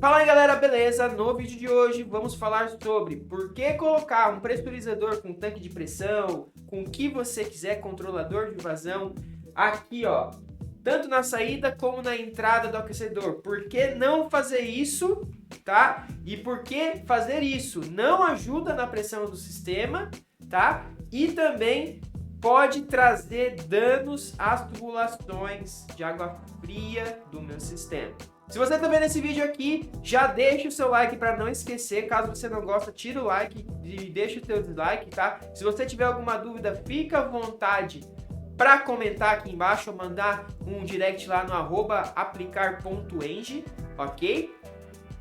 Fala aí galera, beleza? No vídeo de hoje vamos falar sobre por que colocar um pressurizador com tanque de pressão, com o que você quiser, controlador de vazão, aqui ó, tanto na saída como na entrada do aquecedor. Por que não fazer isso, tá? E por que fazer isso não ajuda na pressão do sistema, tá? E também pode trazer danos às tubulações de água fria do meu sistema. Se você está vendo esse vídeo aqui, já deixa o seu like para não esquecer. Caso você não gosta, tira o like e deixa o seu dislike, tá? Se você tiver alguma dúvida, fica à vontade para comentar aqui embaixo ou mandar um direct lá no @aplicar.eng, ok?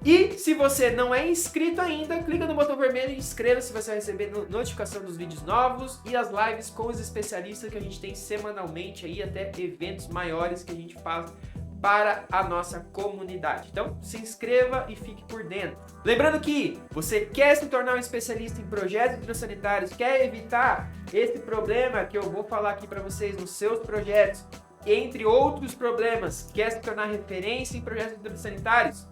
E se você não é inscrito ainda, clica no botão vermelho e inscreva-se, você vai receber notificação dos vídeos novos e as lives com os especialistas que a gente tem semanalmente aí, até eventos maiores que a gente faz para a nossa comunidade. Então, se inscreva e fique por dentro. Lembrando que você quer se tornar um especialista em projetos hidrossanitários, quer evitar esse problema que eu vou falar aqui para vocês nos seus projetos, entre outros problemas, quer se tornar referência em projetos hidrossanitários,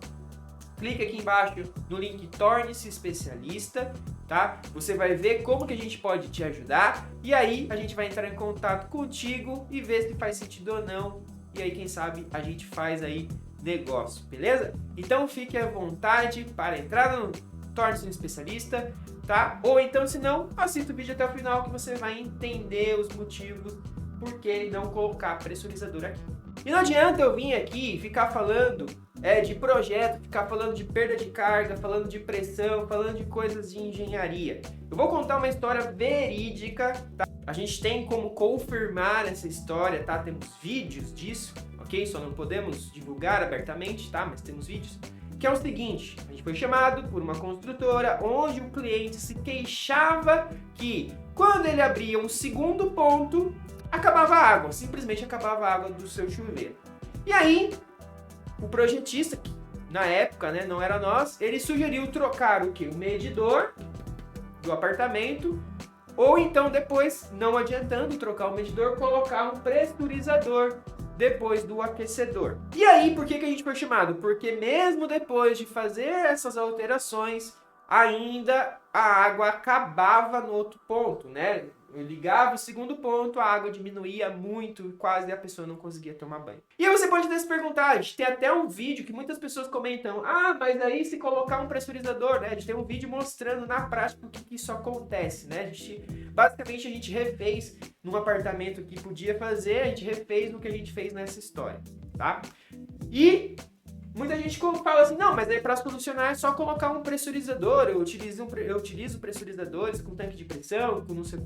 clique aqui embaixo no link Torne-se Especialista, tá? Você vai ver como que a gente pode te ajudar e aí a gente vai entrar em contato contigo e ver se faz sentido ou não. E aí, quem sabe, a gente faz aí negócio, beleza? Então, fique à vontade para entrar no Torne-se um Especialista, tá? Ou então, se não, assista o vídeo até o final que você vai entender os motivos por que não colocar pressurizador aqui. E não adianta eu vir aqui e ficar falando de projeto, ficar falando de perda de carga, falando de pressão, falando de coisas de engenharia. Eu vou contar uma história verídica, tá? A gente tem como confirmar essa história, tá? Temos vídeos disso, ok? Só não podemos divulgar abertamente, tá? Mas temos vídeos. Que é o seguinte, a gente foi chamado por uma construtora onde o cliente se queixava que quando ele abria um segundo ponto, acabava a água, simplesmente acabava a água do seu chuveiro. E aí, o projetista, que na época, né, não era nós, ele sugeriu trocar o quê? O medidor do apartamento, ou então depois, não adiantando trocar o medidor, colocar um pressurizador depois do aquecedor. E aí, por que a gente foi chamado? Porque mesmo depois de fazer essas alterações, ainda a água acabava no outro ponto, né? Eu ligava o segundo ponto, a água diminuía muito, quase a pessoa não conseguia tomar banho. E aí você pode até se perguntar, a gente tem até um vídeo que muitas pessoas comentam, mas aí se colocar um pressurizador, né? A gente tem um vídeo mostrando na prática o que isso acontece, né? Basicamente a gente refez num apartamento que podia fazer, a gente refez no que a gente fez nessa história, tá? E muita gente fala assim, não, mas aí para solucionar é só colocar um pressurizador, eu utilizo pressurizadores com tanque de pressão, com não sei o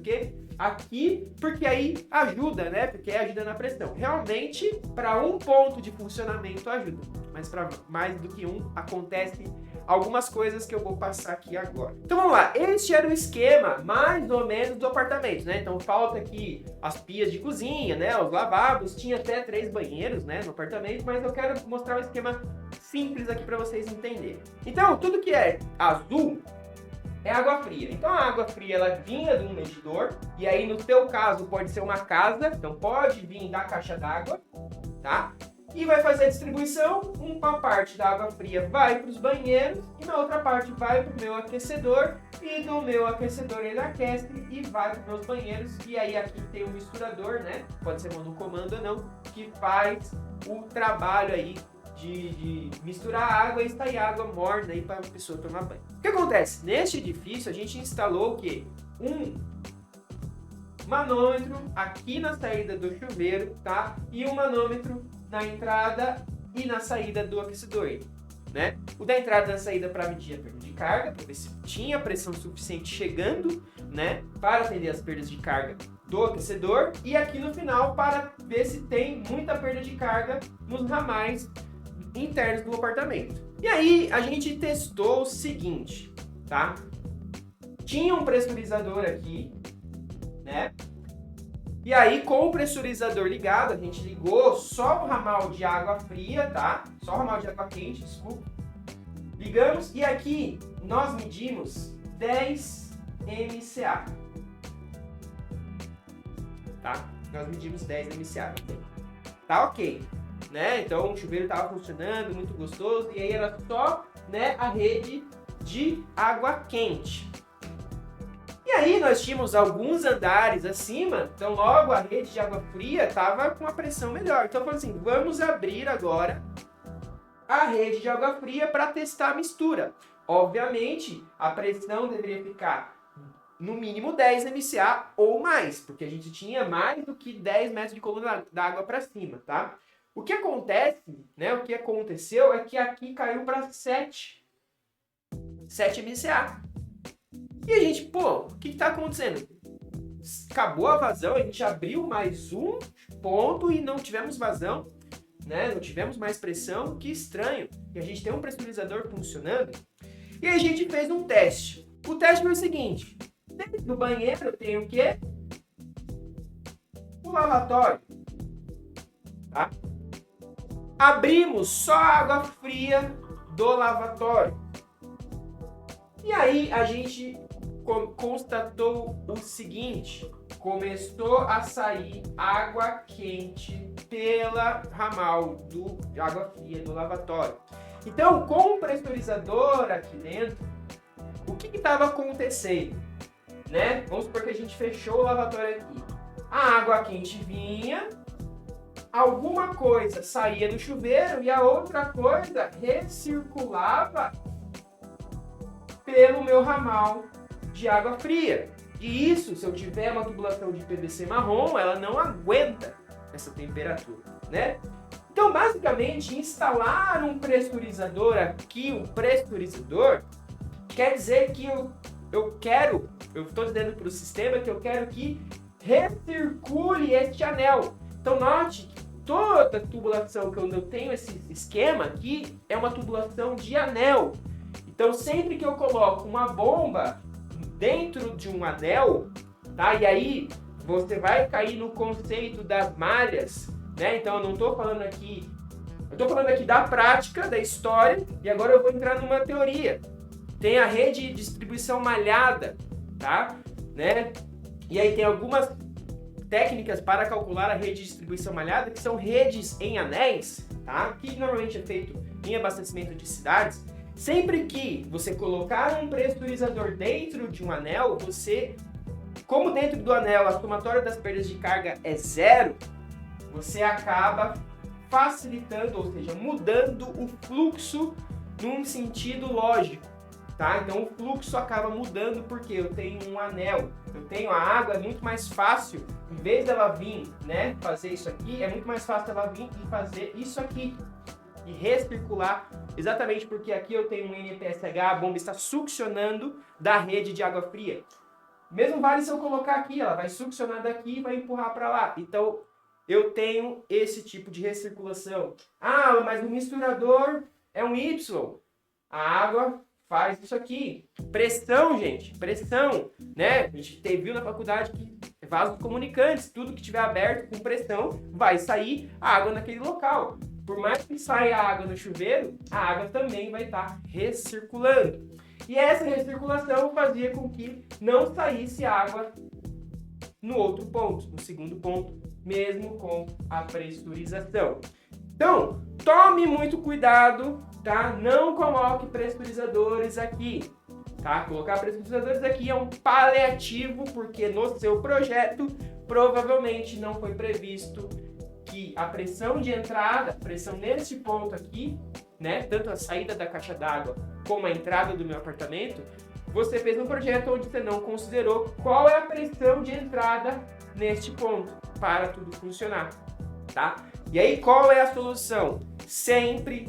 que, aqui, porque aí ajuda, né? Porque ajuda na pressão. Realmente, para um ponto de funcionamento ajuda, mas para mais do que um, acontece algumas coisas que eu vou passar aqui agora. Então vamos lá, este era o esquema mais ou menos do apartamento, né? Então falta aqui as pias de cozinha, né? Os lavabos, tinha até 3 banheiros, né, no apartamento, mas eu quero mostrar um esquema simples aqui para vocês entenderem. Então, tudo que é azul é água fria. Então a água fria ela vinha de um medidor, e aí no teu caso pode ser uma casa, então pode vir da caixa d'água, tá? E vai fazer a distribuição, uma parte da água fria vai para os banheiros e na outra parte vai para o meu aquecedor e do meu aquecedor ele aquece e vai para os meus banheiros e aí aqui tem um misturador, né? Pode ser monocomando ou não, que faz o trabalho aí de misturar água e extrair água morna aí para a pessoa tomar banho. O que acontece? Neste edifício a gente instalou o quê? Um manômetro aqui na saída do chuveiro, tá? E um manômetro na entrada e na saída do aquecedor, né? O da entrada e da saída para medir a perda de carga, para ver se tinha pressão suficiente chegando, né? Para atender as perdas de carga do aquecedor. E aqui no final para ver se tem muita perda de carga nos ramais internos do apartamento. E aí a gente testou o seguinte, tá? Tinha um pressurizador aqui, né? E aí, com o pressurizador ligado, a gente ligou só o ramal de água fria, tá? Só o ramal de água quente, desculpa. Ligamos e aqui nós medimos 10 MCA. Tá? Nós medimos 10 MCA. Tá ok. né? Então o chuveiro estava funcionando, muito gostoso, e aí era só, né, a rede de água quente. E aí nós tínhamos alguns andares acima, então logo a rede de água fria estava com a pressão melhor. Então eu falei assim, vamos abrir agora a rede de água fria para testar a mistura. Obviamente, a pressão deveria ficar no mínimo 10 MCA ou mais, porque a gente tinha mais do que 10 metros de coluna d'água para cima, tá? O que acontece, né, o que aconteceu é que aqui caiu para 7 MCA. E a gente, pô, o que está acontecendo? Acabou a vazão, a gente abriu mais um ponto e não tivemos vazão, né? Não tivemos mais pressão, que estranho. E a gente tem um pressurizador funcionando. E a gente fez um teste. O teste foi o seguinte: dentro do banheiro tem o quê? O lavatório. Tá? Abrimos só a água fria do lavatório. E aí a gente constatou o seguinte: começou a sair água quente pela ramal de água fria do lavatório. Então, com o pressurizador aqui dentro, o que estava acontecendo? Né? Vamos supor que a gente fechou o lavatório aqui. A água quente vinha, alguma coisa saía do chuveiro e a outra coisa recirculava pelo meu ramal de água fria. E isso, se eu tiver uma tubulação de PVC marrom, ela não aguenta essa temperatura, né? Então, basicamente, instalar um pressurizador aqui, um pressurizador, quer dizer que eu estou dizendo para o sistema que eu quero que recircule este anel. Então, note que toda tubulação que eu tenho esse esquema aqui é uma tubulação de anel. Então, sempre que eu coloco uma bomba dentro de um anel, tá? E aí você vai cair no conceito das malhas, né? Então eu não estou falando aqui, eu estou falando aqui da prática, da história, e agora eu vou entrar numa teoria. Tem a rede de distribuição malhada, tá? Né? E aí tem algumas técnicas para calcular a rede de distribuição malhada, que são redes em anéis, tá? Que normalmente é feito em abastecimento de cidades. Sempre que você colocar um pressurizador dentro de um anel, como dentro do anel a somatória das perdas de carga é zero, você acaba facilitando, ou seja, mudando o fluxo num sentido lógico, tá? Então o fluxo acaba mudando porque eu tenho um anel, eu tenho a água, é muito mais fácil, em vez dela vir, né, fazer isso aqui, é muito mais fácil ela vir e fazer isso aqui e recircular, exatamente porque aqui eu tenho um NPSH, a bomba está succionando da rede de água fria. Mesmo vale se eu colocar aqui, ela vai succionar daqui e vai empurrar para lá. Então eu tenho esse tipo de recirculação. Ah, mas o misturador é um Y. A água faz isso aqui. Pressão, gente, pressão, né? A gente viu na faculdade que vasos comunicantes, tudo que tiver aberto com pressão, vai sair água naquele local. Por mais que saia água no chuveiro, a água também vai estar recirculando. E essa recirculação fazia com que não saísse água no outro ponto, no segundo ponto, mesmo com a pressurização. Então, tome muito cuidado, tá? Não coloque pressurizadores aqui, tá? Colocar pressurizadores aqui é um paliativo, porque no seu projeto provavelmente não foi previsto que a pressão de entrada, pressão nesse ponto aqui, né, tanto a saída da caixa d'água como a entrada do meu apartamento, você fez um projeto onde você não considerou qual é a pressão de entrada neste ponto para tudo funcionar, tá? E aí qual é a solução? Sempre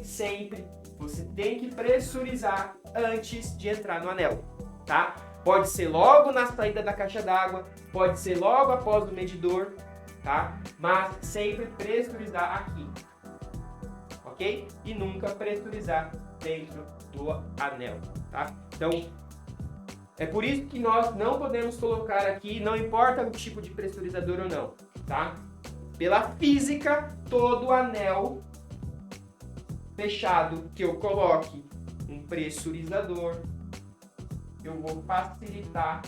você tem que pressurizar antes de entrar no anel, tá? Pode ser logo na saída da caixa d'água, pode ser logo após o medidor, tá? Mas sempre pressurizar aqui, ok? E nunca pressurizar dentro do anel, tá? Então, é por isso que nós não podemos colocar aqui, não importa o tipo de pressurizador ou não, tá? Pela física, todo anel fechado que eu coloque um pressurizador, eu vou facilitar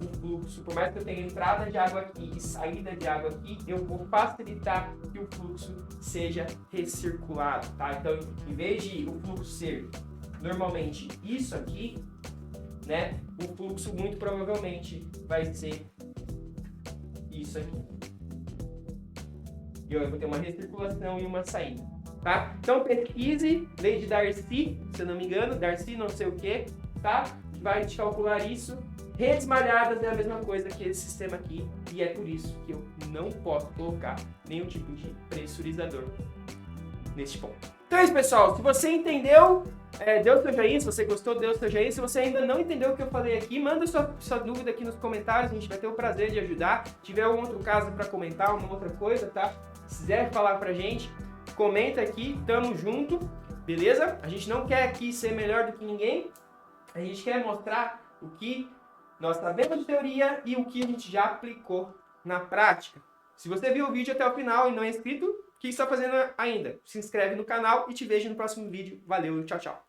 o fluxo, por mais que eu tenha entrada de água aqui e saída de água aqui, eu vou facilitar que o fluxo seja recirculado, tá? Então, em vez de o fluxo ser normalmente isso aqui, né? O fluxo muito provavelmente vai ser isso aqui. E eu vou ter uma recirculação e uma saída, tá? Então pesquise, lei de Darcy, se eu não me engano, Darcy não sei o que, tá? Vai te calcular isso. Redes malhadas é a mesma coisa que esse sistema aqui, e é por isso que eu não posso colocar nenhum tipo de pressurizador neste ponto. Então é isso, pessoal. Se você entendeu, dê o seu joinha. Se você gostou, dê o seu joinha. Se você ainda não entendeu o que eu falei aqui, manda sua dúvida aqui nos comentários. A gente vai ter o prazer de ajudar. Se tiver algum outro caso para comentar, uma outra coisa, tá? Se quiser falar pra gente, comenta aqui. Tamo junto, beleza? A gente não quer aqui ser melhor do que ninguém. A gente quer mostrar o que nós sabemos de teoria e o que a gente já aplicou na prática. Se você viu o vídeo até o final e não é inscrito, o que está fazendo ainda? Se inscreve no canal e te vejo no próximo vídeo. Valeu, tchau, tchau.